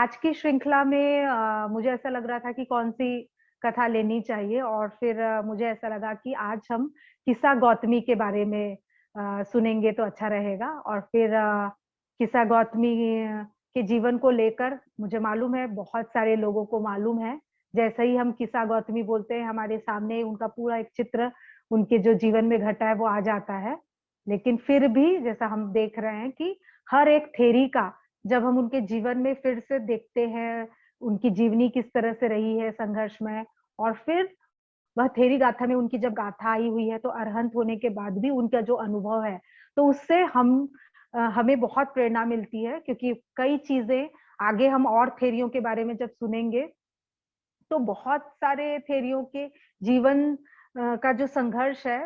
आज की श्रृंखला में मुझे ऐसा लग रहा था कि कौन-सी कथा लेनी चाहिए और फिर मुझे ऐसा लगा कि आज हम किस्सा गौतमी के बारे में सुनेंगे तो अच्छा रहेगा और फिर किस्सा गौतमी के जीवन को लेकर मुझे मालूम है बहुत सारे लोगों को मालूम है। जैसे ही हम किस्सा गौतमी बोलते हैं हमारे सामने उनका पूरा एक चित्र उनके जो जीवन में घटा है वो आ जाता है। लेकिन फिर भी जैसा हम देख रहे हैं कि हर एक थ्योरी का जब हम उनके जीवन में फिर से देखते हैं, उनकी जीवनी किस तरह से रही है संघर्षमय और फिर वह थेरी गाथा में उनकी जब गाथा आई हुई है, तो अरहंत होने के बाद भी उनका जो अनुभव है, तो उससे हमें बहुत प्रेरणा मिलती है क्योंकि कई चीज़ें आगे हम और थेरियों के बारे में जब सुनेंगे, तो बहुत सारे थेरियों के जीवन का जो संघर्ष है,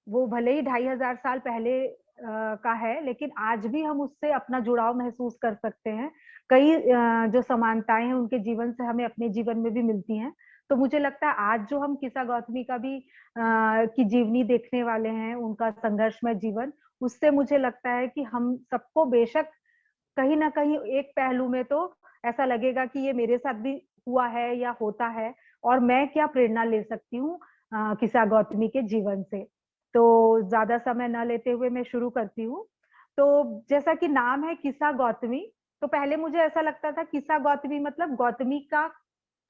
वो भले ही 2500 साल पहले का है, लेकिन आज भी हम उससे अपना जुड़ाव महसूस कर सकते हैं। कई जो समानताएँ हैं उनके जीवन से हमें अपने जीवन में भी मिलती हैं। तो मुझे लगता है आज जो हम किस्सा गौतमी का भी की जीवनी देखने वाले हैं, उनका संघर्षमय जीवन, उससे मुझे लगता है कि हम सबको बेशक कहीं न कहीं एक पहलू में तो ऐसा लगेगा कि ये मेरे साथ भी हुआ है या होता है और मैं क्या प्रेरणा ले सकती हूँ किस्सा गौतमी के जीवन से। तो ज़्यादा समय ना लेते हुए मैं शुरू करती हूँ। तो जैसा कि नाम है किस्सा गौतमी, तो पहले मुझे ऐसा लगता था किस्सा गौतमी मतलब गौतमी का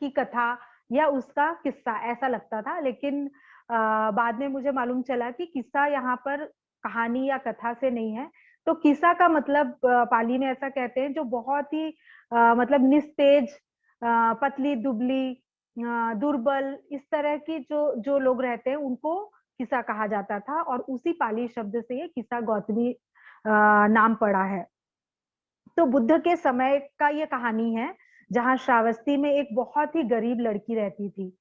की कथा या उसका किस्सा ऐसा लगता था। लेकिन बाद में मुझे मालूम चला कि किस्सा यहाँ पर कहानी या कथा से नहीं है, तो किस्सा का मतलब पाली में ऐसा कहते हैं जो बहुत ही मतलब निस्तेज पतली-दुबली दुर्बल इस तरह की जो जो लोग रहते हैं उनको किस्सा कहा जाता था और उसी पाली शब्द से ये किस्सा गौतमी नाम पड़ा है। तो बुद्ध के समय का ये कहानी है, जहाँ श्रावस्ती में एक बहुत ही गरीब लड़की रहती थी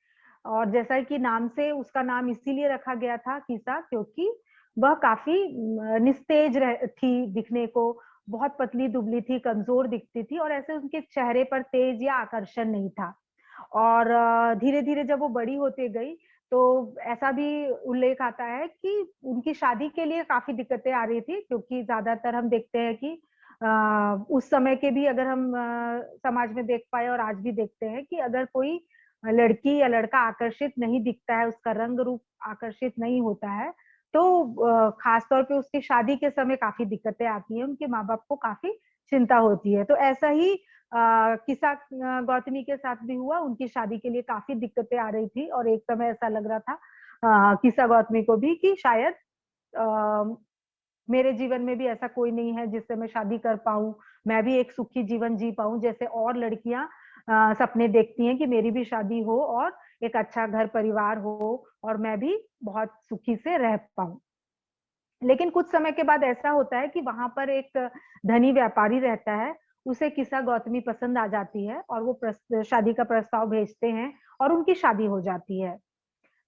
और जैसा कि नाम से उसका नाम इसीलिए रखा गया था किस्सा क्योंकि वह काफ़ी निस्तेज थी दिखने को, बहुत पतली-दुबली थी, कमज़ोर दिखती थी और ऐसे उनके चेहरे पर तेज या आकर्षण नहीं था। और धीरे-धीरे जब वो बड़ी होती गई, तो ऐसा भी उल्लेख आता है कि उनकी शादी के लिए काफ़ी दिक्कतें आ रही थी क्योंकि ज़्यादातर हम देखते हैं कि उस समय के भी अगर हम समाज में देख पाएँ और आज भी देखते हैं कि अगर कोई लड़की या लड़का आकर्षित नहीं दिखता है, उसका रंग रूप आकर्षित नहीं होता है, तो खास तौर पे उसकी शादी के समय काफ़ी दिक्कतें आती हैं, उनके माँ-बाप को काफ़ी चिंता होती है। तो ऐसा ही किस्सा गौतमी के साथ भी हुआ, उनकी शादी के लिए काफ़ी दिक्कतें आ रही थी और एक समय ऐसा लग रहा था किस्सा गौतमी को भी कि शायद अ, मेरे जीवन में भी ऐसा कोई नहीं है जिससे मैं शादी कर पाऊँ, मैं भी एक सुखी जीवन जी पाऊँ जैसे और लड़कियाँ सपने देखती हैं कि मेरी भी शादी हो और एक अच्छा घर-परिवार हो और मैं भी बहुत सुखी से रह पाऊँ। लेकिन कुछ समय के बाद ऐसा होता है कि वहाँ पर एक धनी व्यापारी रहता है, उसे किस्सा गौतमी पसंद आ जाती है और वो शादी का प्रस्ताव भेजते हैं और उनकी शादी हो जाती है।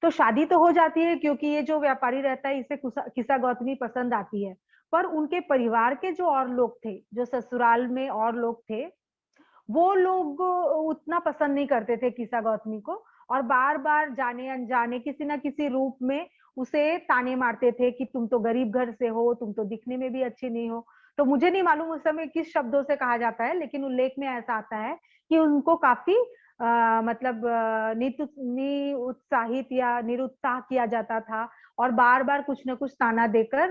तो शादी तो हो जाती है क्योंकि ये जो व्यापारी रहता है इसे किस्सा गौतमी पसंद आती है। पर उनके परिवार के जो और लोग थे, जो ससुराल में और लोग थे, वो लोग उतना पसंद नहीं करते थे किस्सा गौतमी को और बार-बार जाने-अनजाने किसी न किसी रूप में उसे ताने मारते थे कि तुम तो गरीब घर से हो, तुम तो दिखने में भी अच्छी नहीं हो। तो मुझे नहीं मालूम उस समय किस शब्दों से कहा जाता है, लेकिन उल्लेख में ऐसा आता है कि उनको काफ़ी मतलब निरुत्साहित या निरुत्साह किया जाता था और बार-बार कुछ न कुछ ताना देकर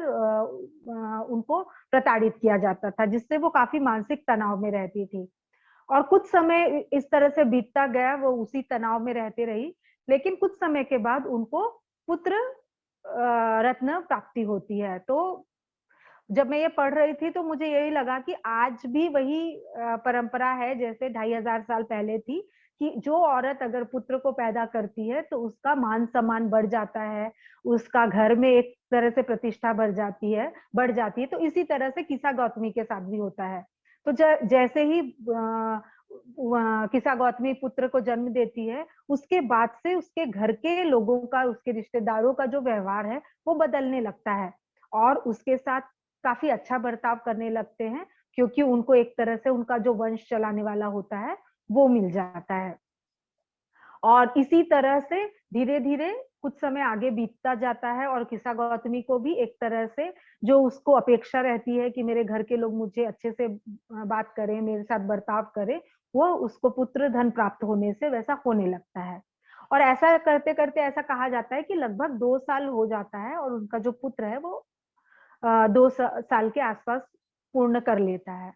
उनको प्रताड़ित किया जाता था, जिससे वो काफ़ी मानसिक तनाव में रहती थी। और कुछ समय इस तरह से बीतता गया, वो उसी तनाव में रहती रही। लेकिन कुछ समय के बाद उनको पुत्र रत्न प्राप्ति होती है। तो जब मैं ये पढ़ रही थी तो मुझे यही लगा कि आज भी वही परंपरा है जैसे 2500 साल पहले थी कि जो औरत अगर पुत्र को पैदा करती है तो उसका मान-सम्मान बढ़ जाता है, उसका घर में एक तरह से प्रतिष्ठा बढ़ जाती है। तो इसी तरह से किस्सा गौतमी के साथ भी होता है। तो जैसे ही किस्सा गौतमी पुत्र को जन्म देती है, उसके बाद से उसके घर के लोगों का, उसके रिश्तेदारों का जो व्यवहार है, वो बदलने लगता है और उसके साथ काफ़ी अच्छा बर्ताव करने लगते हैं, क्योंकि उनको एक तरह से उनका जो वंश चलाने वाला होता है, वो मिल जाता है। और इसी तरह से धीरे-धीरे कुछ समय आगे बीतता जाता है और किस्सा गौतमी को भी एक तरह से जो उसको अपेक्षा रहती है कि मेरे घर के लोग मुझे अच्छे से बात करें, मेरे साथ बर्ताव करें, वो उसको पुत्र धन प्राप्त होने से वैसा होने लगता है। और ऐसा करते करते ऐसा कहा जाता है कि लगभग 2 साल हो जाता है और उनका जो पुत्र है वो 2 साल के आसपास पूर्ण कर लेता है।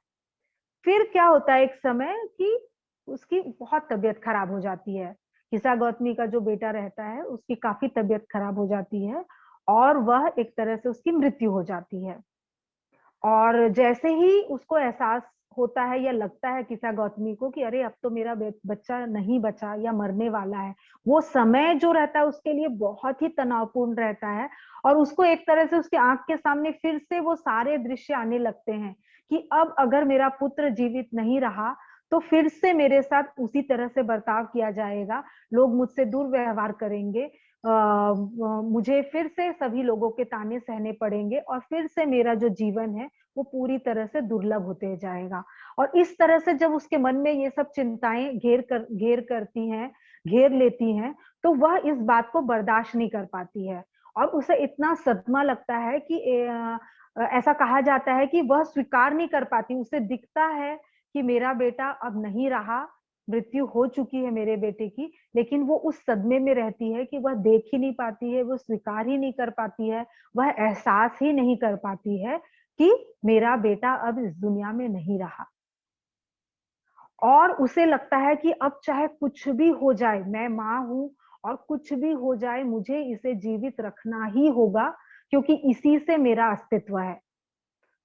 फिर क्या होता है एक समय कि उसकी बहुत तबीयत खराब हो जाती है। किसा गौतमी का जो बेटा रहता है उसकी काफी तबीयत खराब हो जाती है और वह एक तरह से उसकी मृत्यु हो जाती है। और जैसे ही उसको एहसास होता है या लगता है किसा गौतमी को कि अरे अब तो मेरा बच्चा नहीं बचा या मरने वाला है, वो समय जो रहता है उसके लिए बहुत ही तनावपूर्ण रहता है। और उसको एक तरह से उसके आंख के सामने फिर से वो सारे दृश्य आने लगते हैं कि अब अगर मेरा पुत्र जीवित नहीं रहा तो फिर से मेरे साथ उसी तरह से बर्ताव किया जाएगा, लोग मुझसे दुर्व्यवहार करेंगे, मुझे फिर से सभी लोगों के ताने सहने पड़ेंगे और फिर से मेरा जो जीवन है वो पूरी तरह से दुर्लभ होते जाएगा। और इस तरह से जब उसके मन में ये सब चिंताएं घेर लेती हैं, तो वह इस बात को बर्दाश्त नहीं कर पाती है और उसे इतना सदमा लगता है कि ऐसा कहा जाता है कि वह स्वीकार नहीं कर पाती। उसे दिखता है कि मेरा बेटा अब नहीं रहा, मृत्यु हो चुकी है मेरे बेटे की, लेकिन वो उस सदमे में रहती है कि वह देख ही नहीं पाती है, वो स्वीकार ही नहीं कर पाती है, वह एहसास ही नहीं कर पाती है कि मेरा बेटा अब इस दुनिया में नहीं रहा। और उसे लगता है कि अब चाहे कुछ भी हो जाए, मैं माँ हूं और कुछ भी हो जाए मुझे इसे जीवित रखना ही होगा, क्योंकि इसी से मेरा अस्तित्व है।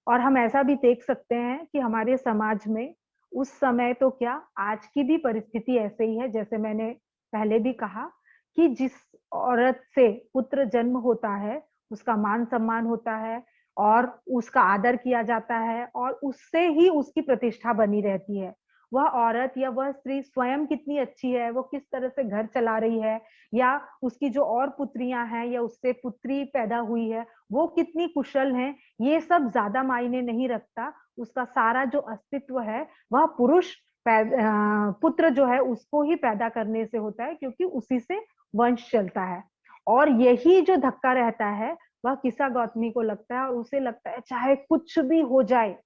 और हम ऐसा भी देख सकते हैं कि हमारे समाज में उस समय तो क्या, आज की भी परिस्थिति ऐसे ही है, जैसे मैंने पहले भी कहा कि जिस औरत से पुत्र जन्म होता है उसका मान सम्मान होता है और उसका आदर किया जाता है और उससे ही उसकी प्रतिष्ठा बनी रहती है। वह औरत या वह स्त्री स्वयं कितनी अच्छी है, वो किस तरह से घर चला रही है, या उसकी जो और पुत्रियां हैं या उससे पुत्री पैदा हुई है वो कितनी कुशल हैं, ये सब ज्यादा मायने नहीं रखता। उसका सारा जो अस्तित्व है वह पुरुष पुत्र जो है उसको ही पैदा करने से होता है, क्योंकि उसी से वंश चलता है। और यही जो धक्का रहता है वह किसा गौतमी को लगता है और उसे लगता है चाहे कुछ भी हो जाए,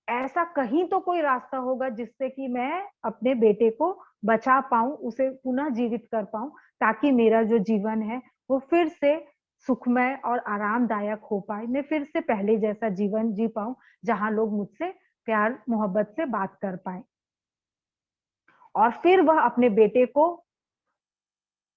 ऐसा कहीं तो कोई रास्ता होगा जिससे कि मैं अपने बेटे को बचा पाऊं, उसे पुनः जीवित कर पाऊं, ताकि मेरा जो जीवन है वो फिर से सुखमय और आरामदायक हो पाए, मैं फिर से पहले जैसा जीवन जी पाऊं जहां लोग मुझसे प्यार मोहब्बत से बात कर पाए। और फिर वह अपने बेटे को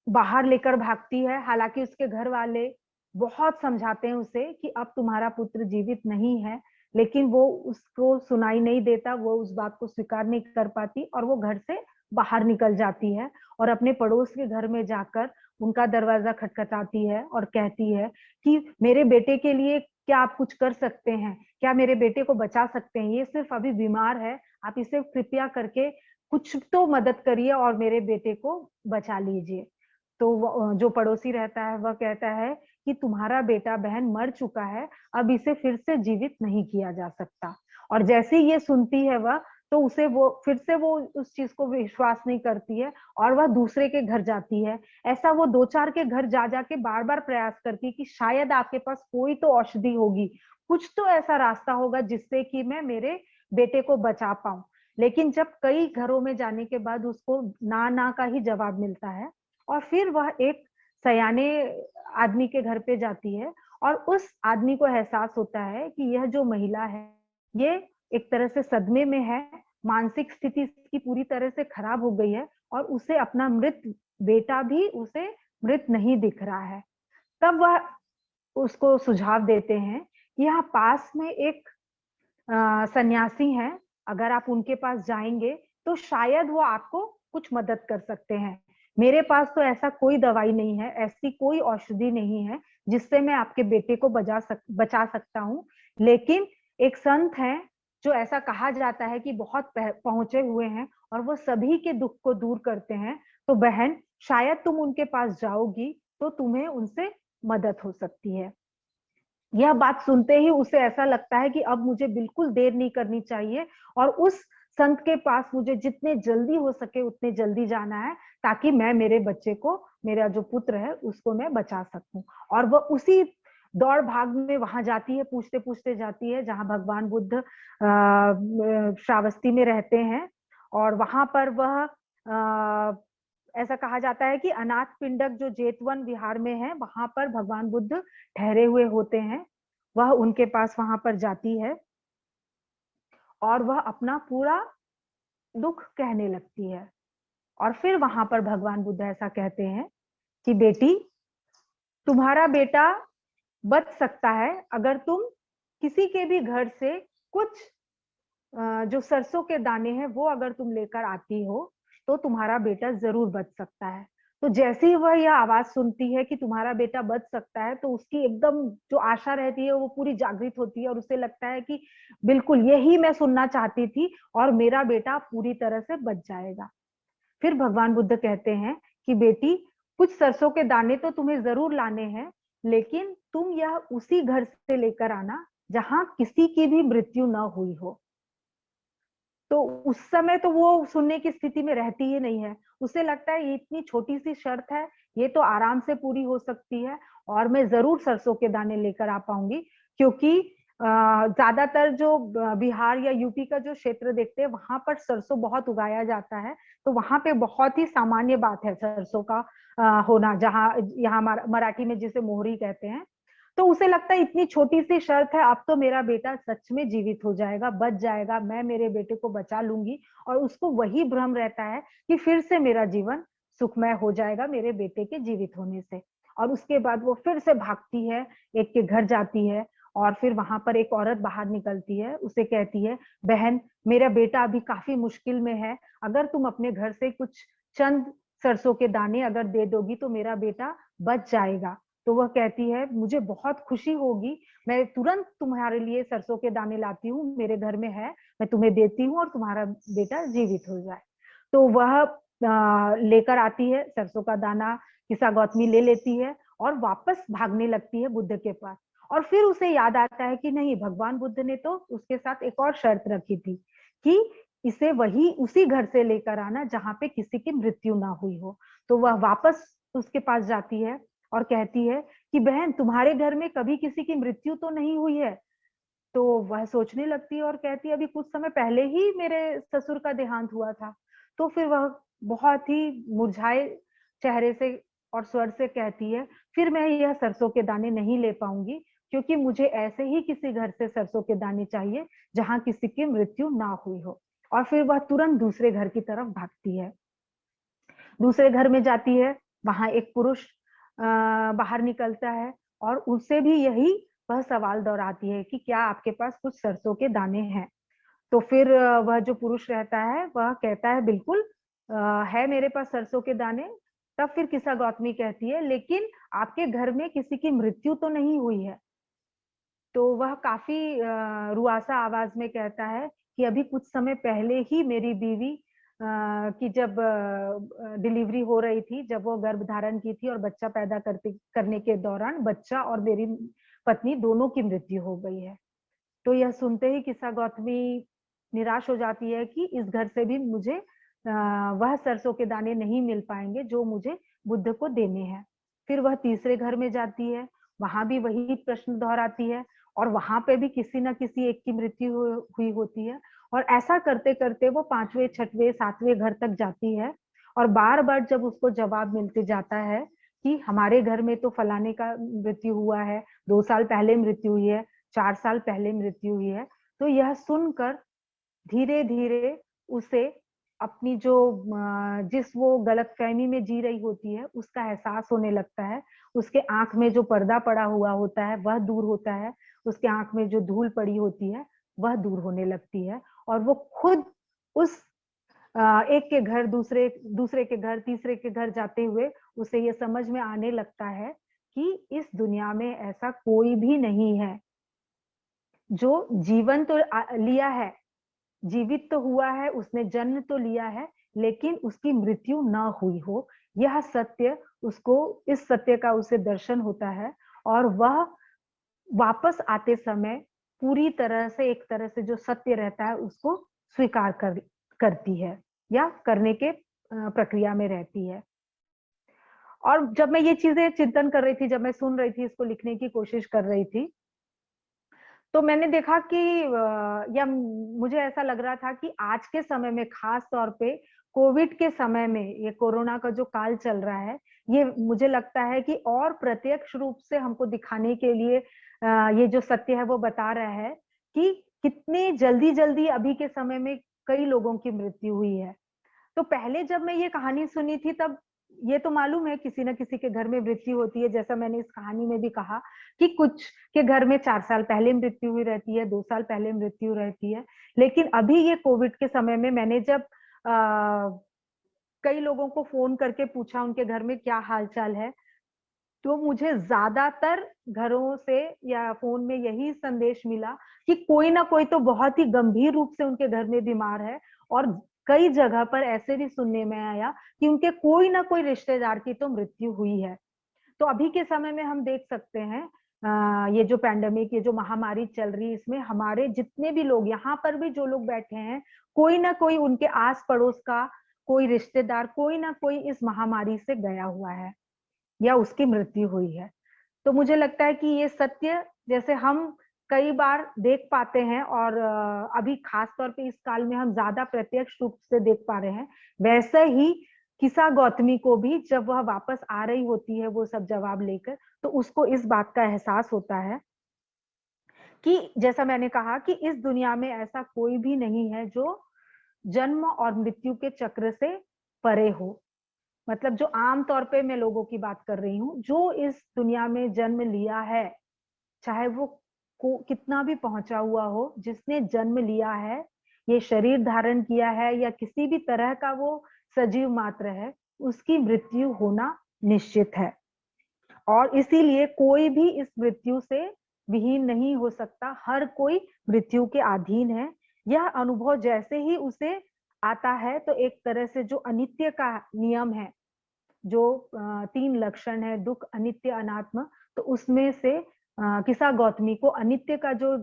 बाहर लेकर भागती है। हालांकि उसके घर वाले बहुत समझाते हैं उसे कि अब तुम्हारा पुत्र जीवित नहीं है, लेकिन वो उसको सुनाई नहीं देता, वो उस बात को स्वीकार नहीं कर पाती और वो घर से बाहर निकल जाती है और अपने पड़ोस के घर में जाकर उनका दरवाजा खटखटाती है और कहती है कि मेरे बेटे के लिए क्या आप कुछ कर सकते हैं, क्या मेरे बेटे को बचा सकते हैं, ये सिर्फ अभी बीमार है, आप इसे कृपया करके कुछ तो मदद करिए और मेरे बेटे को बचा लीजिए। तो जो पड़ोसी रहता है वह कहता है कि तुम्हारा बेटा बहन मर चुका है, अब इसे फिर से जीवित नहीं किया जा सकता। और जैसे ही ये सुनती है वह, तो उसे वो फिर से वो उस चीज को विश्वास नहीं करती है और वह दूसरे के घर जाती है। ऐसा वो 2-4 के घर जा जाके बार बार प्रयास करती है कि शायद आपके पास कोई तो औषधि होगी, कुछ तो ऐसा रास्ता होगा जिससे कि मैं मेरे बेटे को बचा पाऊं। लेकिन जब कई घरों में जाने के बाद उसको ना ना का ही जवाब मिलता है और फिर वह एक सयाने आदमी के घर पे जाती है और उस आदमी को एहसास होता है कि यह जो महिला है ये एक तरह से सदमे में है, मानसिक स्थिति इसकी पूरी तरह से खराब हो गई है और उसे अपना मृत बेटा भी उसे मृत नहीं दिख रहा है। तब वह उसको सुझाव देते हैं कि यहाँ पास में एक सन्यासी हैं, अगर आप उनके पास जाएंगे तो शायद वो आपको कुछ मदद कर सकते हैं। मेरे पास तो ऐसा कोई दवाई नहीं है, ऐसी कोई औषधि नहीं है जिससे मैं आपके बेटे को बचा सकता हूँ, लेकिन एक संत है जो ऐसा कहा जाता है कि बहुत पहुंचे हुए हैं और वो सभी के दुख को दूर करते हैं। तो बहन, शायद तुम उनके पास जाओगी तो तुम्हें उनसे मदद हो सकती है। यह बात सुनते ही उसे ऐसा लगता है कि अब मुझे बिल्कुल देर नहीं करनी चाहिए और उस संत के पास मुझे जितने जल्दी हो सके उतने जल्दी जाना है, ताकि मैं मेरे बच्चे को, मेरा जो पुत्र है उसको मैं बचा सकूं। और वह उसी दौड़ भाग में वहां जाती है, पूछते पूछते जाती है जहां भगवान बुद्ध श्रावस्ती में रहते हैं। और वहां पर वह ऐसा कहा जाता है कि अनाथ पिंडक जो जेतवन विहार में है, वहां पर भगवान बुद्ध ठहरे हुए होते हैं। वह उनके पास वहां पर जाती है और वह अपना पूरा दुख कहने लगती है। और फिर वहां पर भगवान बुद्ध ऐसा कहते हैं कि बेटी, तुम्हारा बेटा बच सकता है अगर तुम किसी के भी घर से कुछ जो सरसों के दाने हैं वो अगर तुम लेकर आती हो तो तुम्हारा बेटा जरूर बच सकता है। तो जैसे ही वह यह आवाज सुनती है कि तुम्हारा बेटा बच सकता है, तो उसकी एकदम जो आशा रहती है वो पूरी जागृत होती है और उसे लगता है कि बिल्कुल यही मैं सुनना चाहती थी और मेरा बेटा पूरी तरह से बच जाएगा। फिर भगवान बुद्ध कहते हैं कि बेटी, कुछ सरसों के दाने तो तुम्हें जरूर लाने हैं, लेकिन तुम यह उसी घर से लेकर आना जहां किसी की भी मृत्यु न हुई हो। तो उस समय तो वो सुनने की स्थिति में रहती ही नहीं है। उसे लगता है ये इतनी छोटी सी शर्त है, ये तो आराम से पूरी हो सकती है और मैं जरूर सरसों के दाने लेकर आ पाऊंगी, क्योंकि ज्यादातर जो बिहार या यूपी का जो क्षेत्र देखते हैं वहां पर सरसों बहुत उगाया जाता है। तो वहां पे बहुत ही सामान्य बात है सरसों का होना, जहाँ यहाँ मराठी में जिसे मोहरी कहते हैं। तो उसे लगता है इतनी छोटी सी शर्त है, अब तो मेरा बेटा सच में जीवित हो जाएगा, बच जाएगा, मैं मेरे बेटे को बचा लूंगी। और उसको वही भ्रम रहता है कि फिर से मेरा जीवन सुखमय हो जाएगा मेरे बेटे के जीवित होने से। और उसके बाद वो फिर से भागती है, एक के घर जाती है और फिर वहां पर एक औरत बाहर निकलती है, उसे कहती है, बहन, मेरा बेटा अभी काफी मुश्किल में है, अगर तुम अपने घर से कुछ चंद सरसों के दाने अगर दे दोगी तो मेरा बेटा बच जाएगा। तो वह कहती है, मुझे बहुत खुशी होगी, मैं तुरंत तुम्हारे लिए सरसों के दाने लाती हूँ, मेरे घर में है, मैं तुम्हें देती हूँ और तुम्हारा बेटा जीवित हो जाए। तो वह लेकर आती है सरसों का दाना, किस्सा गौतमी ले लेती है और वापस भागने लगती है बुद्ध के पास। और फिर उसे याद आता है कि नहीं, भगवान बुद्ध ने तो उसके साथ एक और शर्त रखी थी कि इसे वही उसी घर से लेकर आना जहां पे किसी की मृत्यु ना हुई हो। तो वह वापस उसके पास जाती है और कहती है कि बहन, तुम्हारे घर में कभी किसी की मृत्यु तो नहीं हुई है? तो वह सोचने लगती है और कहती है, अभी कुछ समय पहले ही मेरे ससुर का देहांत हुआ था। तो फिर वह बहुत ही मुरझाए चेहरे से और स्वर से कहती है, फिर मैं यह सरसों के दाने नहीं ले पाऊंगी, क्योंकि मुझे ऐसे ही किसी घर से सरसों के दाने चाहिए जहां किसी की मृत्यु ना हुई हो। और फिर वह तुरंत दूसरे घर की तरफ भागती है। दूसरे घर में जाती है, वहां एक पुरुष बाहर निकलता है और उससे भी यही वह सवाल दोहराती है कि क्या आपके पास कुछ सरसों के दाने हैं? तो फिर वह जो पुरुष रहता है वह कहता है, बिल्कुल है मेरे पास सरसों के दाने। तब फिर किस्सा गौतमी कहती है, लेकिन आपके घर में किसी की मृत्यु तो नहीं हुई है? तो वह काफी रुआसा आवाज में कहता है कि अभी कुछ समय पहले ही मेरी बीवी की जब डिलीवरी हो रही थी, जब वो गर्भ धारण की थी और बच्चा पैदा करने के दौरान बच्चा और मेरी पत्नी दोनों की मृत्यु हो गई है। तो यह सुनते ही किस्सा गौतमी निराश हो जाती है कि इस घर से भी मुझे वह सरसों के दाने नहीं मिल पाएंगे जो मुझे बुद्ध को देने हैं। फिर वह तीसरे घर में जाती है, वहां भी वही प्रश्न दोहराती है और वहां पे भी किसी ना किसी एक की मृत्यु हुई होती है। और ऐसा करते करते वो पांचवें, छठवें, सातवें घर तक जाती है और बार बार जब उसको जवाब मिलते जाता है कि हमारे घर में तो फलाने का मृत्यु हुआ है, 2 साल पहले मृत्यु हुई है, 4 साल पहले मृत्यु हुई है, तो यह सुनकर धीरे धीरे उसे अपनी जो जिस वो गलतफहमी में जी रही होती है उसका एहसास होने लगता है। उसके आंख में जो पर्दा पड़ा हुआ होता है वह दूर होता है, उसके आंख में जो धूल पड़ी होती है वह दूर होने लगती है और वो खुद उस एक के घर, दूसरे दूसरे के घर, तीसरे के घर जाते हुए उसे ये समझ में आने लगता है कि इस दुनिया में ऐसा कोई भी नहीं है जो जीवन तो लिया है, जीवित तो हुआ है, उसने जन्म तो लिया है, लेकिन उसकी मृत्यु ना हुई हो। यह सत्य उसको, इस सत्य का उसे दर्शन होता है और वह वापस आते समय पूरी तरह से, एक तरह से जो सत्य रहता है उसको स्वीकार करती है या करने के प्रक्रिया में रहती है। और जब मैं ये चीजें चिंतन कर रही थी, जब मैं सुन रही थी, इसको लिखने की कोशिश कर रही थी, तो मैंने देखा कि या मुझे ऐसा लग रहा था कि आज के समय में खास तौर पे कोविड के समय में ये कोरोना का जो काल चल रहा है, ये मुझे लगता है कि और प्रत्यक्ष रूप से हमको दिखाने के लिए ये जो सत्य है वो बता रहा है कि कितनी जल्दी-जल्दी अभी के समय में कई लोगों की मृत्यु हुई है। तो पहले जब मैं ये कहानी सुनी थी तब ये तो मालूम है किसी न किसी के घर में मृत्यु होती है, जैसा मैंने इस कहानी में भी कहा कि कुछ के घर में 4 साल पहले मृत्यु हुई रहती है, 2 साल पहले मृत्यु रहती है। लेकिन अभी ये कोविड के समय में मैंने जब कई लोगों को फ़ोन करके पूछा उनके घर में क्या हाल-चाल है, तो मुझे ज़्यादातर घरों से या फ़ोन में यही संदेश मिला कि कोई ना कोई तो बहुत ही गंभीर रूप से उनके घर में बीमार है और कई जगह पर ऐसे भी सुनने में आया कि उनके कोई ना कोई रिश्तेदार की तो मृत्यु हुई है। तो अभी के समय में हम देख सकते हैं ये जो पैंडेमिक, ये जो महामारी चल रही है, इसमें हमारे जितने भी लोग यहाँ पर भी जो लोग बैठे हैं, कोई ना कोई उनके आस-पड़ोस का कोई रिश्तेदार, कोई ना कोई इस महामारी से गया हुआ है या उसकी मृत्यु हुई है। तो मुझे लगता है कि ये सत्य जैसे हम कई बार देख पाते हैं और अभी खास तौर पे इस काल में हम ज़्यादा प्रत्यक्ष रूप से देख पा रहे हैं, वैसे ही किस्सा गौतमी को भी जब वह वापस आ रही होती है वो सब जवाब लेकर, तो उसको इस बात का एहसास होता है कि जैसा मैंने कहा कि इस दुनिया में ऐसा कोई भी नहीं है जो जन्म और मृत्यु के चक्र से परे हो। मतलब जो आम तौर पे मैं लोगों की बात कर रही हूँ, जो इस दुनिया में जन्म लिया है, चाहे वो को कितना भी पहुँचा हुआ हो, जिसने जन्म लिया है, ये शरीर धारण किया है या किसी भी तरह का वो सजीव मात्र है, उसकी मृत्यु होना निश्चित है। और इसीलिए कोई भी इस मृत्यु से विहीन नहीं हो सकता, हर कोई मृत्यु के अधीन है। यह अनुभव जैसे ही उसे आता है, तो एक तरह से जो अनित्य का नियम है, जो 3 लक्षण है दुःख, अनित्य, अनात्म, तो उसमें से किस्सा गौतमी को अनित्य का जो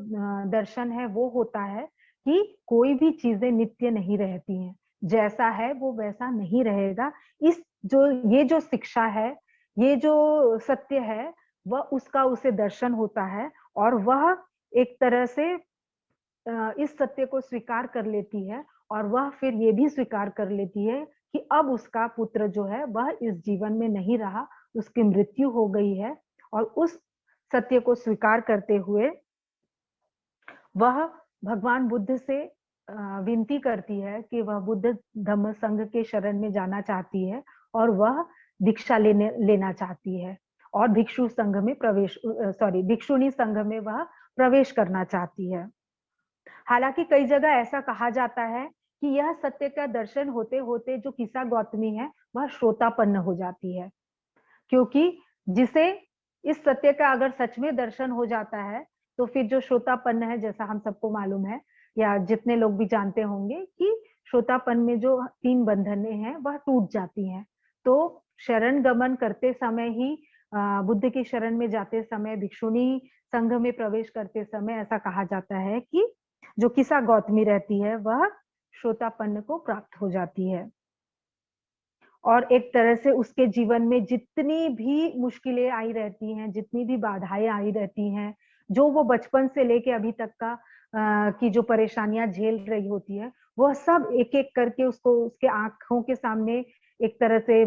दर्शन है वो होता है कि कोई भी चीज़ें नित्य नहीं रहती हैं। जैसा है वो वैसा नहीं रहेगा। इस जो ये जो शिक्षा है, ये जो सत्य है, वह उसका उसे दर्शन होता है और वह एक तरह से इस सत्य को स्वीकार कर लेती है और वह फिर ये भी स्वीकार कर लेती है कि अब उसका पुत्र जो है वह इस जीवन में नहीं रहा, उसकी मृत्यु हो गई है और उस सत्य को स्वीकार करते हुए वह भगवान बुद्ध से विनती करती है कि वह बुद्ध धम्म संघ के शरण में जाना चाहती है और वह दीक्षा लेना चाहती है और भिक्षु संघ में भिक्षुणी संघ में वह प्रवेश करना चाहती है। हालाँकि कई जगह ऐसा कहा जाता है कि यह सत्य का दर्शन होते-होते जो किस्सा गौतमी है, वह श्रोतापन्न हो जाती है। क्योंकि जिसे इस सत्य का अगर सच में दर्शन हो जाता है, तो फिर जो श्रोतापन्न है जैसा हम सबको मालूम है या जितने लोग भी जानते होंगे कि श्रोतापन में जो 3 बंधनें हैं, वह टूट जाती हैं। तो शरण गमन करते समय ही बुद्ध की शरण में जाते समय, भिक्षुणी संघ में प्रवेश करते समय ऐसा कहा जाता है कि जो किस्सा गौतमी रहती है, वह श्रोतापन्न को प्राप्त हो जाती है। और एक तरह से उसके जीवन में जितनी भी मुश्किलें आई रहती हैं, जितनी भी बाधाएँ आई रहती हैं, जो वो बचपन से लेके अभी तक का की जो परेशानियाँ झेल रही होती है, वह सब एक-एक करके उसको उसके आँखों के सामने एक तरह से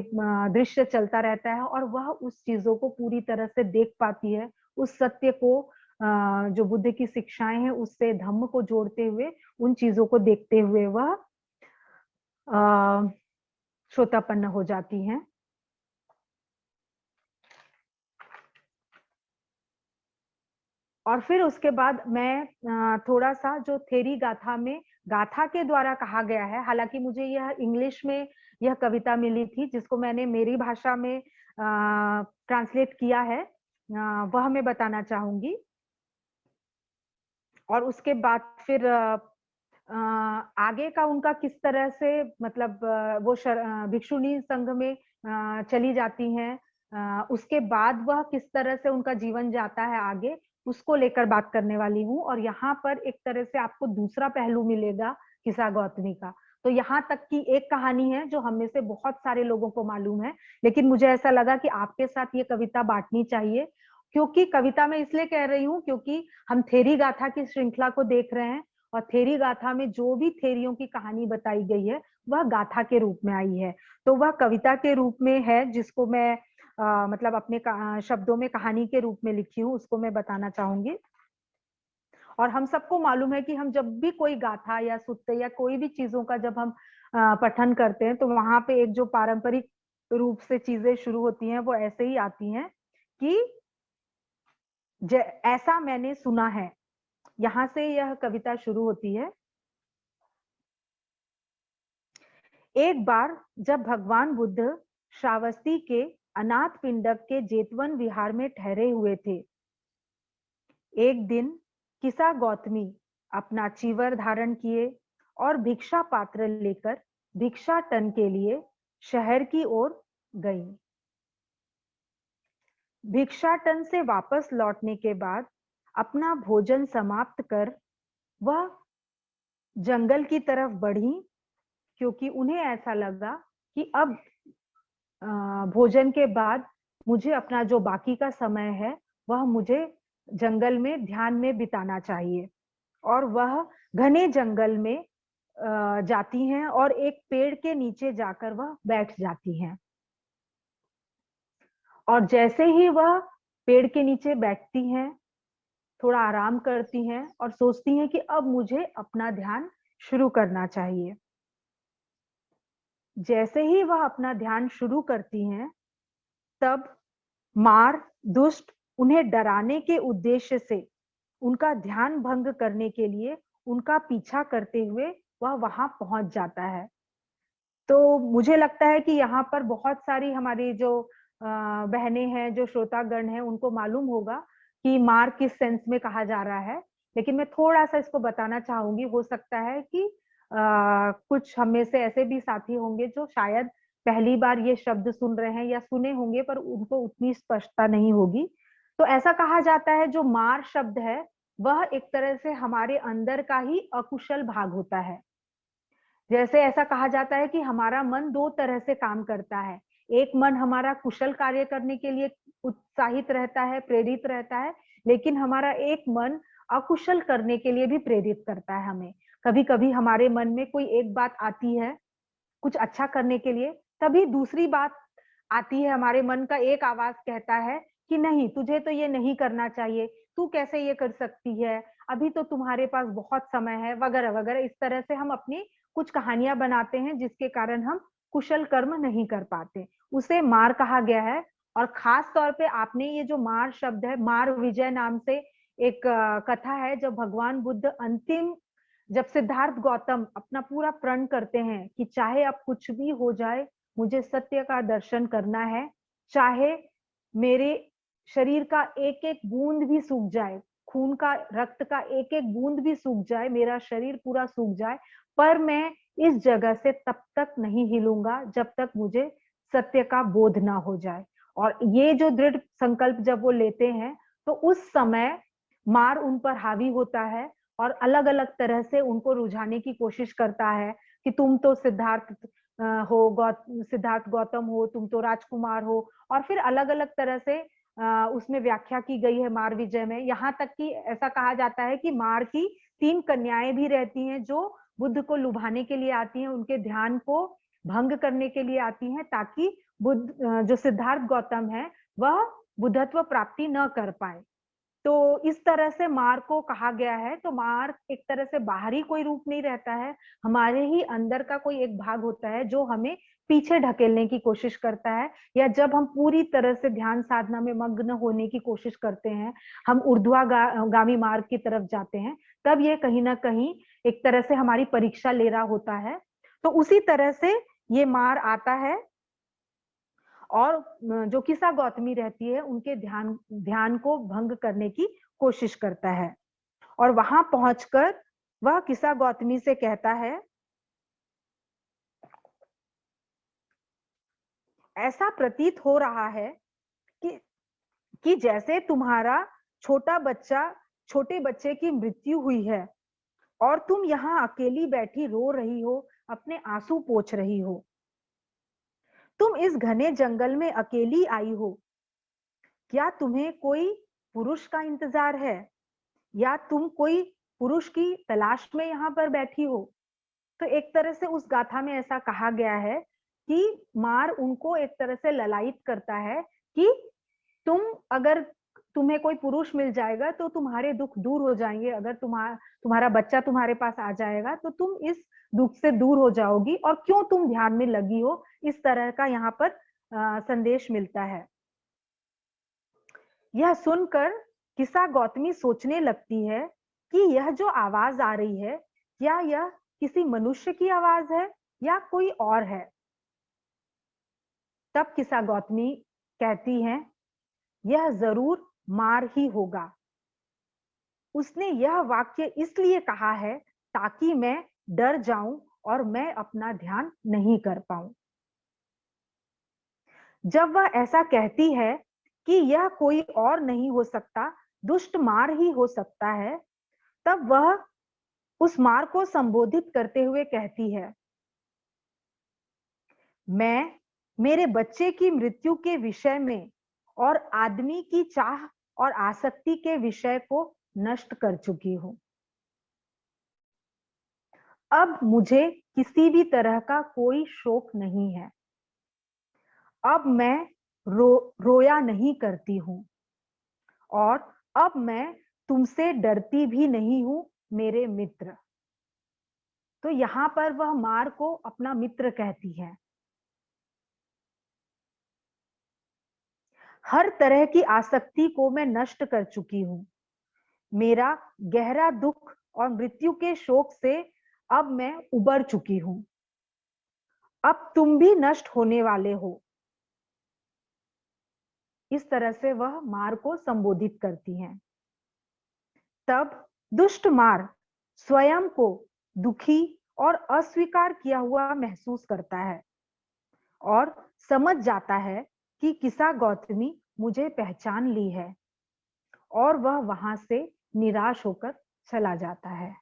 दृश्य चलता रहता है और वह उस चीज़ों को पूरी तरह से देख पाती है। उस सत्य को जो बुद्ध की शिक्षाएँ हैं, उससे धम्म को जोड़ते हुए, उन चीज़ों को देखते हुए वह अ, श्रोतापन्न हो जाती हैं। और फिर उसके बाद मैं थोड़ा-सा जो थेरी गाथा में गाथा के द्वारा कहा गया है, हालाँकि मुझे यह इंग्लिश में यह कविता मिली थी जिसको मैंने मेरी भाषा में ट्रांसलेट किया है। वह मैं बताना चाहूँगी और उसके बाद फिर अ, आगे का उनका किस तरह से मतलब वो भिक्षुणी संघ में चली जाती हैं। उसके बाद वह किस तरह से उनका जीवन जाता है आगे, उसको लेकर बात करने वाली हूँ और यहाँ पर एक तरह से आपको दूसरा पहलू मिलेगा किस्सा गौतमी का। तो यहाँ तक की एक कहानी है जो हम में से बहुत सारे लोगों को मालूम है, लेकिन मुझे ऐसा लगा कि आपके साथ ये कविता बाँटनी चाहिए क्योंकि कविता में इसलिए कह रही हूँ क्योंकि हम थेरी गाथा की श्रृंखला को देख रहे हैं, और थेरी गाथा में जो भी थेरियों की कहानी बताई गई है वह गाथा के रूप में आई है। तो वह कविता के रूप में है, जिसको मैं मतलब अपने शब्दों में कहानी के रूप में लिखी हूँ, उसको मैं बताना चाहूंगी। और हम सबको मालूम है कि हम जब भी कोई गाथा या सुत्ते या कोई भी चीजों का जब हम पठन करते हैं, तो वहां पे एक जो पारंपरिक रूप से चीजें शुरू होती हैं वो ऐसे ही आती हैं कि ऐसा मैंने सुना है। यहां से यह कविता शुरू होती है। एक बार जब भगवान बुद्ध श्रावस्ती के अनाथ पिंडक के जेतवन विहार में ठहरे हुए थे, एक दिन किसा गौतमी अपना चीवर धारण किए और भिक्षा पात्र लेकर भिक्षाटन के लिए शहर की ओर गई। भिक्षाटन से वापस लौटने के बाद अपना भोजन समाप्त कर वह जंगल की तरफ बढ़ी, क्योंकि उन्हें ऐसा लगा कि अब भोजन के बाद मुझे अपना जो बाकी का समय है वह मुझे जंगल में ध्यान में बिताना चाहिए। और वह घने जंगल में जाती हैं और एक पेड़ के नीचे जाकर वह बैठ जाती हैं। और जैसे ही वह पेड़ के नीचे बैठती हैं, थोड़ा आराम करती हैं और सोचती हैं कि अब मुझे अपना ध्यान शुरू करना चाहिए। जैसे ही वह अपना ध्यान शुरू करती हैं, तब मार दुष्ट उन्हें डराने के उद्देश्य से उनका ध्यान भंग करने के लिए उनका पीछा करते हुए वह वहां पहुंच जाता है। तो मुझे लगता है कि यहाँ पर बहुत सारी हमारी जो बहनें हैं, जो श्रोतागण हैं, उनको मालूम होगा कि मार किस सेंस में कहा जा रहा है, लेकिन मैं थोड़ा सा इसको बताना चाहूंगी। हो सकता है कि कुछ हम में से ऐसे भी साथी होंगे जो शायद पहली बार ये शब्द सुन रहे हैं या सुने होंगे, पर उनको उतनी स्पष्टता नहीं होगी। तो ऐसा कहा जाता है, जो मार शब्द है वह एक तरह से हमारे अंदर का ही अकुशल भाग होता है। जैसे ऐसा कहा जाता है कि हमारा मन दो तरह से काम करता है। एक मन हमारा कुशल कार्य करने के लिए उत्साहित रहता है, प्रेरित रहता है, लेकिन हमारा एक मन अकुशल करने के लिए भी प्रेरित करता है हमें। कभी कभी हमारे मन में कोई एक बात आती है कुछ अच्छा करने के लिए, तभी दूसरी बात आती है, हमारे मन का एक आवाज कहता है कि नहीं, तुझे तो ये नहीं करना चाहिए, तू कैसे ये कर सकती है, अभी तो तुम्हारे पास बहुत समय है, वगैरह वगैरह। इस तरह से हम अपनी कुछ कहानियां बनाते हैं जिसके कारण हम कुशल कर्म नहीं कर पाते। उसे मार कहा गया है। और खास तौर पे आपने ये जो मार शब्द है, मार विजय नाम से एक कथा है, जब भगवान बुद्ध अंतिम, जब सिद्धार्थ गौतम अपना पूरा प्रण करते हैं कि चाहे अब कुछ भी हो जाए, मुझे सत्य का दर्शन करना है, चाहे मेरे शरीर का एक एक बूंद भी सूख जाए, खून का, रक्त का एक एक बूंद भी सूख जाए, मेरा शरीर पूरा सूख जाए, पर मैं इस जगह से तब तक नहीं हिलूंगा जब तक मुझे सत्य का बोध ना हो जाए। और ये जो दृढ़ संकल्प जब वो लेते हैं, तो उस समय मार उन पर हावी होता है और अलग अलग तरह से उनको रुझाने की कोशिश करता है कि तुम तो सिद्धार्थ हो, सिद्धार्थ गौतम हो, तुम तो राजकुमार हो। और फिर अलग अलग तरह से उसमें व्याख्या की गई है मार विजय में। यहाँ तक कि ऐसा कहा जाता है कि मार की 3 कन्याएं भी रहती हैं जो बुद्ध को लुभाने के लिए आती हैं, उनके ध्यान को भंग करने के लिए आती हैं, ताकि बुद्ध, जो सिद्धार्थ गौतम है, वह बुद्धत्व प्राप्ति न कर पाए। तो इस तरह से मार को कहा गया है। तो मार एक तरह से बाहरी कोई रूप नहीं रहता है, हमारे ही अंदर का कोई एक भाग होता है जो हमें पीछे ढकेलने की कोशिश करता है। या जब हम पूरी तरह से ध्यान साधना में मग्न होने की कोशिश करते हैं, हम ऊर्ध्वगामी मार्ग की तरफ जाते हैं, तब ये कहीं ना कहीं एक तरह से हमारी परीक्षा ले रहा होता है। तो उसी तरह से ये मार आता है और जो किसा गौतमी रहती है उनके ध्यान ध्यान को भंग करने की कोशिश करता है। और वहां पहुंचकर वह किसा गौतमी से कहता है, ऐसा प्रतीत हो रहा है कि जैसे तुम्हारा छोटा बच्चा, छोटे बच्चे की मृत्यु हुई है और तुम यहाँ अकेली बैठी रो रही हो, अपने आंसू पोंछ रही हो। तुम इस घने जंगल में अकेली आई हो, क्या तुम्हें कोई पुरुष का इंतजार है या तुम कोई पुरुष की तलाश में यहाँ पर बैठी हो? तो एक तरह से उस गाथा में ऐसा कहा गया है कि मार उनको एक तरह से ललायित करता है कि तुम अगर तुम्हें कोई पुरुष मिल जाएगा तो तुम्हारे दुख दूर हो जाएंगे। अगर तुम्हारा बच्चा तुम्हारे पास आ जाएगा तो तुम इस दुख से दूर हो जाओगी, और क्यों तुम ध्यान में लगी हो, इस तरह का यहाँ पर संदेश मिलता है। यह सुनकर किस्सा गौतमी सोचने लगती है कि यह जो आवाज आ रही है, क्या यह किसी मनुष्य की आवाज है या कोई और है? तब किस्सा गौतमी कहती है, यह जरूर मार ही होगा। उसने यह वाक्य इसलिए कहा है ताकि मैं डर जाऊं और मैं अपना ध्यान नहीं कर पाऊं। जब वह ऐसा कहती है कि यह कोई और नहीं हो सकता, दुष्ट मार ही हो सकता है, तब वह उस मार को संबोधित करते हुए कहती है, मैं मेरे बच्चे की मृत्यु के विषय में और आदमी की चाह और आसक्ति के विषय को नष्ट कर चुकी हूं। अब मुझे किसी भी तरह का कोई शोक नहीं है। अब मैं रोया नहीं करती हूं, और अब मैं तुमसे डरती भी नहीं हूं मेरे मित्र। तो यहाँ पर वह मार को अपना मित्र कहती है। हर तरह की आसक्ति को मैं नष्ट कर चुकी हूं। मेरा गहरा दुख और मृत्यु के शोक से अब मैं उबर चुकी हूं। अब तुम भी नष्ट होने वाले हो। इस तरह से वह मार को संबोधित करती हैं। तब दुष्ट मार स्वयं को दुखी और अस्वीकार किया हुआ महसूस करता है और समझ जाता है कि किस्सा गौतमी मुझे पहचान ली है, और वह वहां से निराश होकर चला जाता है।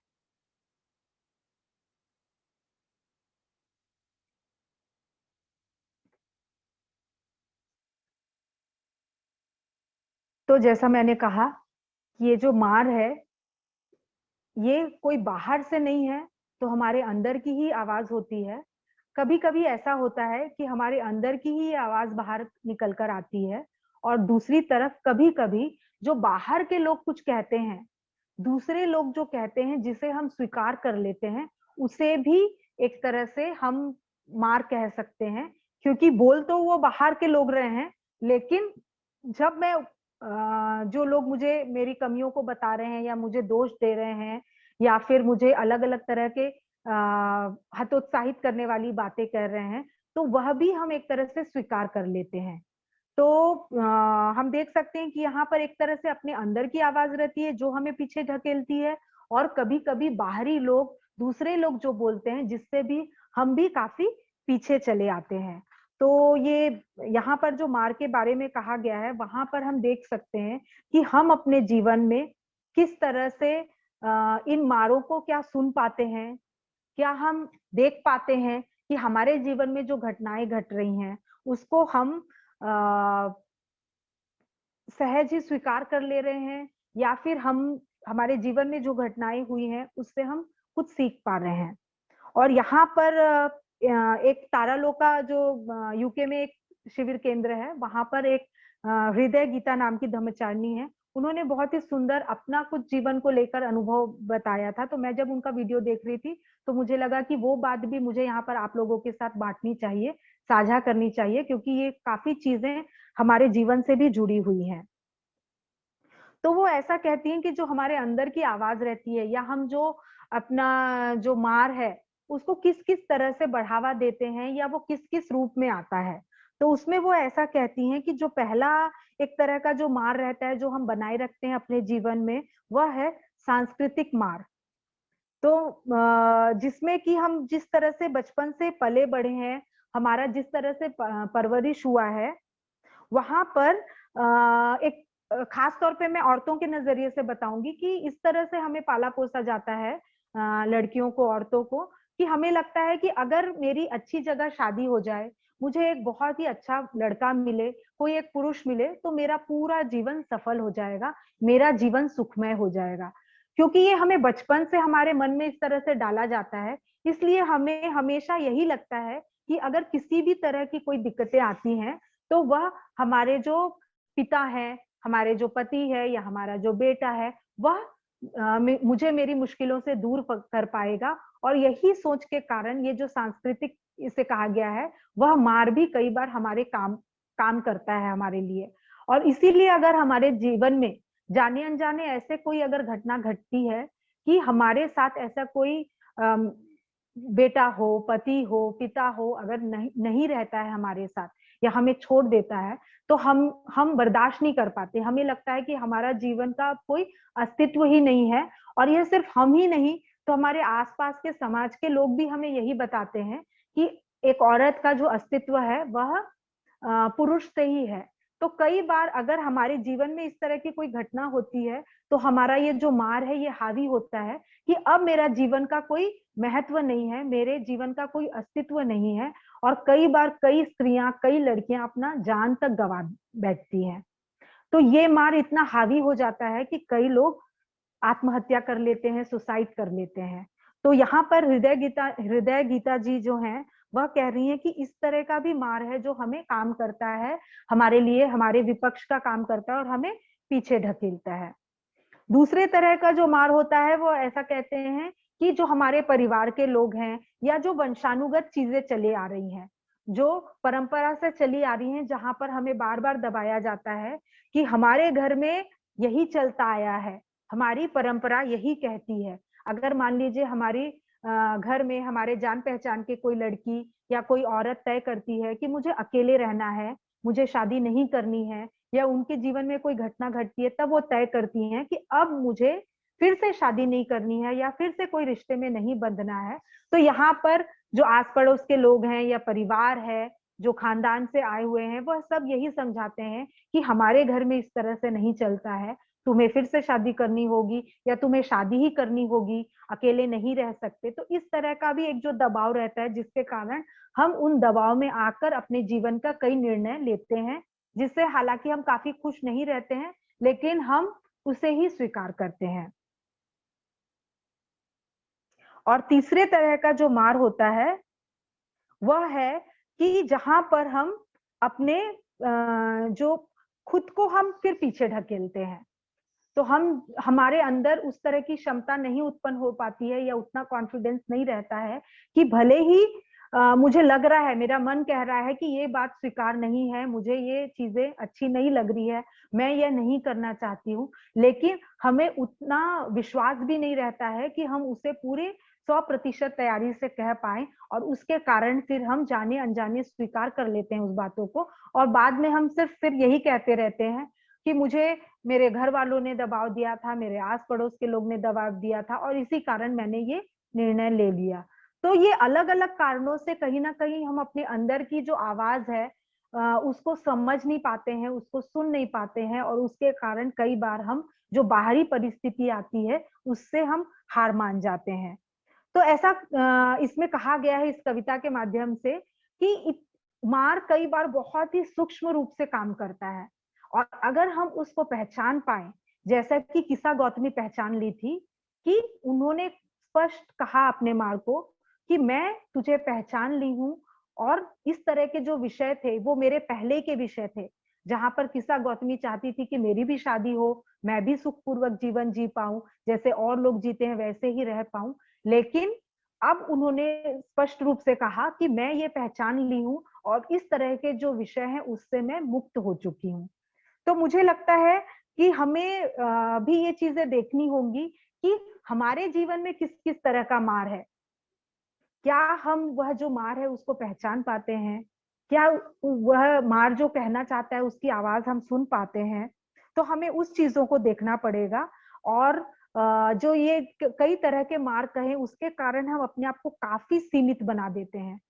तो जैसा मैंने कहा, ये जो मार है, ये कोई बाहर से नहीं है, तो हमारे अंदर की ही आवाज होती है। कभी कभी ऐसा होता है कि हमारे अंदर की ही आवाज बाहर निकल कर आती है, और दूसरी तरफ कभी कभी जो बाहर के लोग कुछ कहते हैं, दूसरे लोग जो कहते हैं जिसे हम स्वीकार कर लेते हैं, उसे भी एक तरह से हम मार कह सकते हैं। क्योंकि बोल तो वो बाहर के लोग रहे हैं, लेकिन जब मैं जो लोग मुझे मेरी कमियों को बता रहे हैं या मुझे दोष दे रहे हैं या फिर मुझे अलग अलग तरह के हतोत्साहित करने वाली बातें कर रहे हैं, तो वह भी हम एक तरह से स्वीकार कर लेते हैं। तो हम देख सकते हैं कि यहाँ पर एक तरह से अपने अंदर की आवाज रहती है जो हमें पीछे ढकेलती है, और कभी कभी बाहरी लोग, दूसरे लोग जो बोलते हैं, जिससे भी हम भी काफी पीछे चले आते हैं। तो ये यहाँ पर जो मार के बारे में कहा गया है, वहां पर हम देख सकते हैं कि हम अपने जीवन में किस तरह से इन मारों को क्या सुन पाते हैं, क्या हम देख पाते हैं कि हमारे जीवन में जो घटनाएं घट रही हैं उसको हम सहज ही स्वीकार कर ले रहे हैं, या फिर हम हमारे जीवन में जो घटनाएं हुई हैं उससे हम कुछ सीख पा रहे हैं। और यहाँ पर एक तारालोका जो यूके में एक शिविर केंद्र है, वहां पर एक हृदय गीता नाम की धर्मचारिणी है। उन्होंने बहुत ही सुंदर अपना कुछ जीवन को लेकर अनुभव बताया था। तो मैं जब उनका वीडियो देख रही थी तो मुझे लगा कि वो बात भी मुझे यहाँ पर आप लोगों के साथ बांटनी चाहिए, साझा करनी चाहिए, क्योंकि ये काफी चीजें हमारे जीवन से भी जुड़ी हुई हैं। तो वो ऐसा कहती हैं कि जो हमारे अंदर की आवाज रहती है, या हम जो अपना जो मार है उसको किस किस तरह से बढ़ावा देते हैं, या वो किस किस रूप में आता है। तो उसमें वो ऐसा कहती हैं कि जो पहला एक तरह का जो मार रहता है जो हम बनाए रखते हैं अपने जीवन में, वह है सांस्कृतिक मार। तो जिसमें कि हम जिस तरह से बचपन से पले बढ़े हैं, हमारा जिस तरह से परवरिश हुआ है, वहां पर एक खास तौर पे मैं औरतों के नजरिए से बताऊंगी कि इस तरह से हमें पाला पोसा जाता है, लड़कियों को, औरतों को, कि हमें लगता है कि अगर मेरी अच्छी जगह शादी हो जाए, मुझे एक बहुत ही अच्छा लड़का मिले, कोई एक पुरुष मिले, तो मेरा पूरा जीवन सफल हो जाएगा, मेरा जीवन सुखमय हो जाएगा। क्योंकि ये हमें बचपन से हमारे मन में इस तरह से डाला जाता है, इसलिए हमें हमेशा यही लगता है कि अगर किसी भी तरह की कोई दिक्कतें आती हैं, तो वह हमारे जो पिता है, हमारे जो पति है या हमारा जो बेटा है, वह मुझे मेरी मुश्किलों से दूर कर पाएगा। और यही सोच के कारण ये जो सांस्कृतिक इसे कहा गया है, वह मार भी कई बार हमारे काम काम करता है हमारे लिए। और इसीलिए अगर हमारे जीवन में जाने अनजाने ऐसे कोई अगर घटना घटती है कि हमारे साथ ऐसा कोई बेटा हो, पति हो, पिता हो, अगर नहीं नहीं रहता है हमारे साथ या हमें छोड़ देता है, तो हम बर्दाश्त नहीं कर पाते। हमें लगता है कि हमारा जीवन का कोई अस्तित्व ही नहीं है। और यह सिर्फ हम ही नहीं, तो हमारे आसपास के समाज के लोग भी हमें यही बताते हैं कि एक औरत का जो अस्तित्व है वह पुरुष से ही है। तो कई बार अगर हमारे जीवन में इस तरह की कोई घटना होती है, तो हमारा ये जो मार है ये हावी होता है कि अब मेरा जीवन का कोई महत्व नहीं है, मेरे जीवन का कोई अस्तित्व नहीं है। और कई बार कई स्त्रियां, कई लड़कियां अपना जान तक गंवा बैठती हैं। तो ये मार इतना हावी हो जाता है कि कई लोग आत्महत्या कर लेते हैं, सुसाइड कर लेते हैं। तो यहाँ पर हृदय गीता जी जो हैं, वह कह रही हैं कि इस तरह का भी मार है जो हमें काम करता है, हमारे लिए, हमारे विपक्ष का काम करता है और हमें पीछे ढकेलता है। दूसरे तरह का जो मार होता है वो ऐसा कहते हैं कि जो हमारे परिवार के लोग हैं या जो वंशानुगत चीजें चली आ रही हैं, जो परंपरा से चली आ रही हैं, जहां पर हमें बार बार दबाया जाता है कि हमारे घर में यही चलता आया है, हमारी परंपरा यही कहती है। अगर मान लीजिए हमारी घर में हमारे जान पहचान के कोई लड़की या कोई औरत तय करती है कि मुझे अकेले रहना है, मुझे शादी नहीं करनी है, या उनके जीवन में कोई घटना घटती है, तब वो तय करती हैं कि अब मुझे फिर से शादी नहीं करनी है या फिर से कोई रिश्ते में नहीं बंधना है। तो यहाँ पर जो आस पड़ोस के लोग हैं या परिवार है, जो खानदान से आए हुए हैं, वह सब यही समझाते हैं कि हमारे घर में इस तरह से नहीं चलता है, तुम्हें फिर से शादी करनी होगी या तुम्हें शादी ही करनी होगी, अकेले नहीं रह सकते। तो इस तरह का भी एक जो दबाव रहता है, जिसके कारण हम उन दबाव में आकर अपने जीवन का कई निर्णय लेते हैं, जिससे हालांकि हम काफी खुश नहीं रहते हैं, लेकिन हम उसे ही स्वीकार करते हैं। और तीसरे तरह का जो मार होता है वह है कि जहां पर हम अपने जो खुद को हम फिर पीछे ढकेलते हैं। तो हम हमारे अंदर उस तरह की क्षमता नहीं उत्पन्न हो पाती है या उतना कॉन्फिडेंस नहीं रहता है कि भले ही मुझे लग रहा है, मेरा मन कह रहा है कि ये बात स्वीकार नहीं है, मुझे ये चीजें अच्छी नहीं लग रही है, मैं ये नहीं करना चाहती हूँ, लेकिन हमें उतना विश्वास भी नहीं रहता है कि हम उसे पूरे 100% तैयारी से कह पाए। और उसके कारण फिर हम जाने अनजाने स्वीकार कर लेते हैं उस बातों को। और बाद में हम सिर्फ फिर यही कहते रहते हैं कि मुझे मेरे घर वालों ने दबाव दिया था, मेरे आस पड़ोस के लोग ने दबाव दिया था और इसी कारण मैंने ये निर्णय ले लिया। तो ये अलग अलग कारणों से कहीं ना कहीं हम अपने अंदर की जो आवाज है उसको समझ नहीं पाते हैं, उसको सुन नहीं पाते हैं, और उसके कारण कई बार हम जो बाहरी परिस्थिति आती है उससे हम हार मान जाते हैं। तो ऐसा इसमें कहा गया है इस कविता के माध्यम से कि मार कई बार बहुत ही सूक्ष्म रूप से काम करता है। और अगर हम उसको पहचान पाए, जैसा कि किस्सा गौतमी पहचान ली थी कि उन्होंने स्पष्ट कहा अपने मार को कि मैं तुझे पहचान ली हूँ, और इस तरह के जो विषय थे वो मेरे पहले के विषय थे, जहां पर किस्सा गौतमी चाहती थी कि मेरी भी शादी हो, मैं भी सुखपूर्वक जीवन जी पाऊं, जैसे और लोग जीते हैं वैसे ही रह पाऊं। लेकिन अब उन्होंने स्पष्ट रूप से कहा कि मैं ये पहचान ली हूँ और इस तरह के जो विषय हैं उससे मैं मुक्त हो चुकी हूँ। तो मुझे लगता है कि हमें भी ये चीजें देखनी होंगी कि हमारे जीवन में किस किस तरह का मार है। क्या हम वह जो मार है उसको पहचान पाते हैं? क्या वह मार जो कहना चाहता है उसकी आवाज हम सुन पाते हैं? तो हमें उस चीजों को देखना पड़ेगा। और जो ये कई तरह के मार कहे उसके कारण हम अपने आप को काफी सीमित बना देते हैं,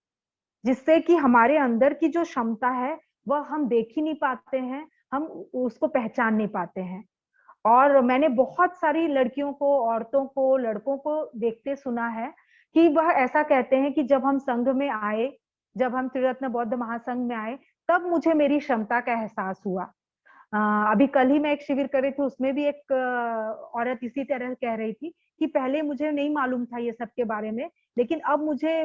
जिससे कि हमारे अंदर की जो क्षमता है वह हम देख ही नहीं पाते हैं, हम उसको पहचान नहीं पाते हैं। और मैंने बहुत सारी लड़कियों को, औरतों को, लड़कों को देखते सुना है कि वह ऐसा कहते हैं कि जब हम संघ में आए जब हम त्रिरत्न बौद्ध महासंघ में आए, तब मुझे मेरी क्षमता का एहसास हुआ। अ, अभी कल ही मैं एक शिविर कर रही थी, उसमें भी एक औरत इसी तरह कह रही थी कि पहले मुझे नहीं मालूम था ये सब के बारे में, लेकिन अब मुझे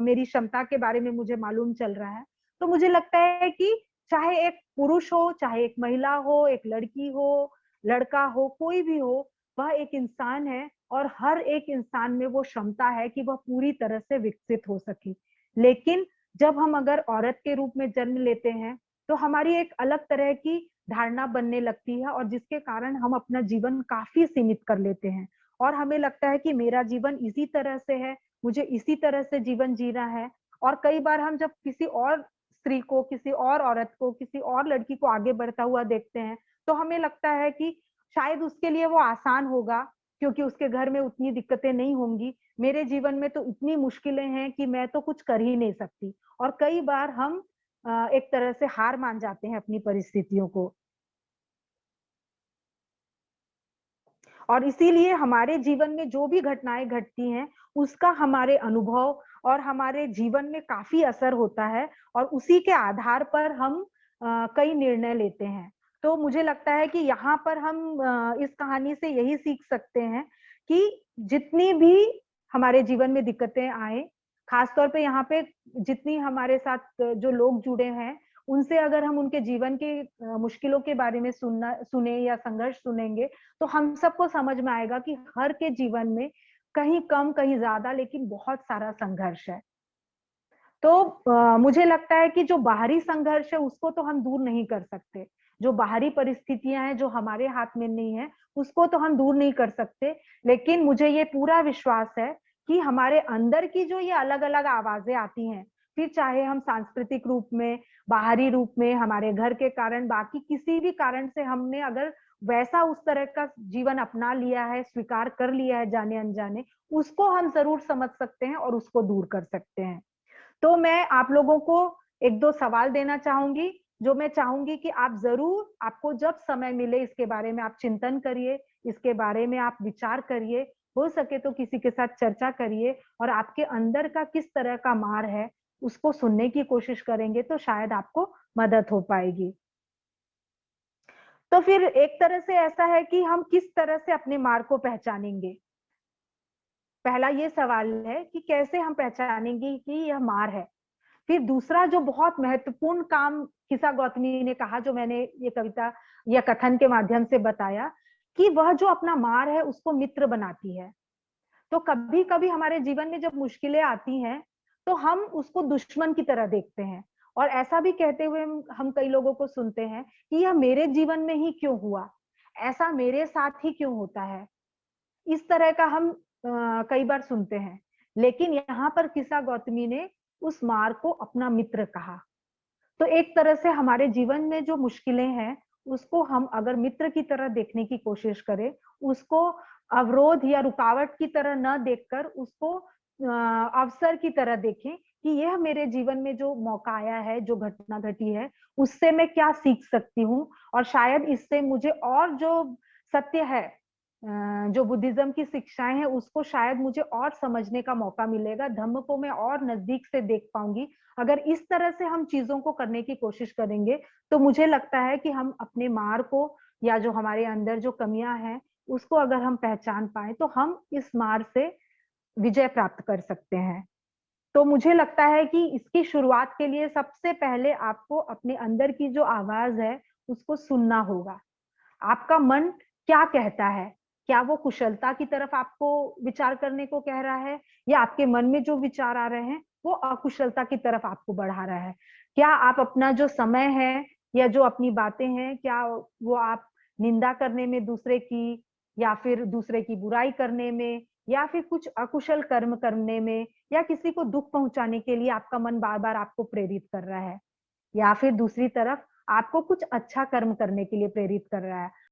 मेरी क्षमता के बारे में मुझे मालूम चल रहा है। तो मुझे लगता है कि चाहे एक पुरुष हो, चाहे एक महिला हो, एक लड़की हो, लड़का हो, कोई भी हो, वह एक इंसान है और हर एक इंसान में वो क्षमता है कि वह पूरी तरह से विकसित हो सके। लेकिन जब हम अगर औरत के रूप में जन्म लेते हैं, तो हमारी एक अलग तरह की धारणा बनने लगती है और जिसके कारण हम अपना जीवन काफ़ी सीमित कर लेते हैं और हमें लगता है कि मेरा जीवन इसी तरह से है, मुझे इसी तरह से जीवन जीना है। और कई बार हम जब किसी और स्त्री को, किसी और औरत को, किसी और लड़की को आगे बढ़ता हुआ देखते हैं, तो हमें लगता है कि शायद उसके लिए वो आसान होगा, क्योंकि उसके घर में उतनी दिक्कतें नहीं होंगी। मेरे जीवन में तो इतनी मुश्किलें हैं कि मैं तो कुछ कर ही नहीं सकती। और कई बार हम एक तरह से हार मान जाते हैं अपनी परिस्थितियों को। और इसीलिए हमारे जीवन में जो भी घटनाएँ घटती हैं, उसका हमारे अनुभव और हमारे जीवन में काफ़ी असर होता है और उसी के आधार पर हम कई निर्णय लेते हैं। तो मुझे लगता है कि यहाँ पर हम इस कहानी से यही सीख सकते हैं कि जितनी भी हमारे जीवन में दिक्कतें आएँ, ख़ास तौर पे यहाँ पे जितनी हमारे साथ जो लोग जुड़े हैं, उनसे अगर हम उनके जीवन के मुश्किलों के बारे में सुने या संघर्ष सुनेंगे, तो हम सबको समझ में आएगा कि हर के जीवन में कहीं कम, कहीं ज़्यादा लेकिन बहुत सारा संघर्ष है। तो मुझे लगता है कि जो बाहरी संघर्ष है उसको तो हम दूर नहीं कर सकते। जो बाहरी परिस्थितियाँ हैं जो हमारे हाथ में नहीं है, उसको तो हम दूर नहीं कर सकते। लेकिन मुझे ये पूरा विश्वास है कि हमारे अंदर की जो ये अलग-अलग आवाज़ें आती हैं, फिर चाहे हम सांस्कृतिक रूप में, बाहरी रूप में, हमारे घर के कारण, बाकी किसी भी कारण से हमने अगर वैसा उस तरह का जीवन अपना लिया है, स्वीकार कर लिया है जाने-अनजाने, उसको हम ज़रूर समझ सकते हैं और उसको दूर कर सकते हैं। तो मैं आप लोगों को 1-2 सवाल देना चाहूँगी, जो मैं चाहूँगी कि आप ज़रूर आपको जब समय मिले इसके बारे में आप चिंतन करिए, इसके बारे में आप विचार करिए, हो सके तो किसी के साथ चर्चा करिए और आपके अंदर का किस तरह का मार है, उसको सुनने की कोशिश करेंगे तो शायद आपको मदद हो पाएगी। तो फिर एक तरह से ऐसा है कि हम किस तरह से अपने मार्ग को पहचानेंगे? पहला ये सवाल है कि कैसे हम पहचानेंगे कि यह मार है? फिर दूसरा जो बहुत महत्वपूर्ण काम किस्सा गौतमी ने कहा जो मैंने ये कविता या कथन के माध्यम से बताया कि वह जो अपना मार है उसको मित्र बनाती है। तो कभी-कभी हमारे जीवन में जब मुश्किलें आती हैं, तो हम उसको दुश्मन की तरह देखते हैं और ऐसा भी कहते हुए हम कई लोगों को सुनते हैं कि यह मेरे जीवन में ही क्यों हुआ? ऐसा मेरे साथ ही क्यों होता है? इस तरह का हम कई बार सुनते हैं। लेकिन यहाँ पर किस्सा गौतमी ने उस मार को अपना मित्र कहा। तो एक तरह से हमारे जीवन में जो मुश्किलें हैं, उसको हम अगर मित्र की तरह देखने की कोशिश करें, उसको अवरोध या रुकावट की तरह न देखकर उसको अवसर की तरह देखें कि यह मेरे जीवन में जो मौका आया है, जो घटना घटी है, उससे मैं क्या सीख सकती हूँ और शायद इससे मुझे और जो सत्य है जो बुद्धिज़्म की शिक्षाएँ हैं, उसको शायद मुझे और समझने का मौका मिलेगा, धम्म को मैं और नज़दीक से देख पाऊँगी। अगर इस तरह से हम चीज़ों को करने की कोशिश करेंगे, तो मुझे लगता है कि हम अपने मार को या जो हमारे अंदर जो कमियाँ हैं, उसको अगर हम पहचान पाएँ, तो हम इस मार से विजय प्राप्त कर सकते हैं। तो मुझे लगता है कि इसकी शुरुआत के लिए सबसे पहले आपको अपने अंदर की जो आवाज़ है, उसको सुनना होगा। आपका मन क्या कहता है? क्या वो कुशलता की तरफ आपको विचार करने को कह रहा है या आपके मन में जो विचार आ रहे हैं, वो अकुशलता की तरफ आपको बढ़ा रहा है? क्या आप अपना जो समय है या जो अपनी बातें हैं, क्या वो आप निंदा करने में दूसरे की या फिर दूसरे की बुराई करने में या फिर कुछ अकुशल कर्म करने में या किसी को दुःख पहुँचाने के लिए आपका मन बार-बार आपको प्रेरित कर रहा है? या फिर दूसरी तरफ आपको कुछ अच्छा कर्म करने के लिए प्रेरित कर रहा है?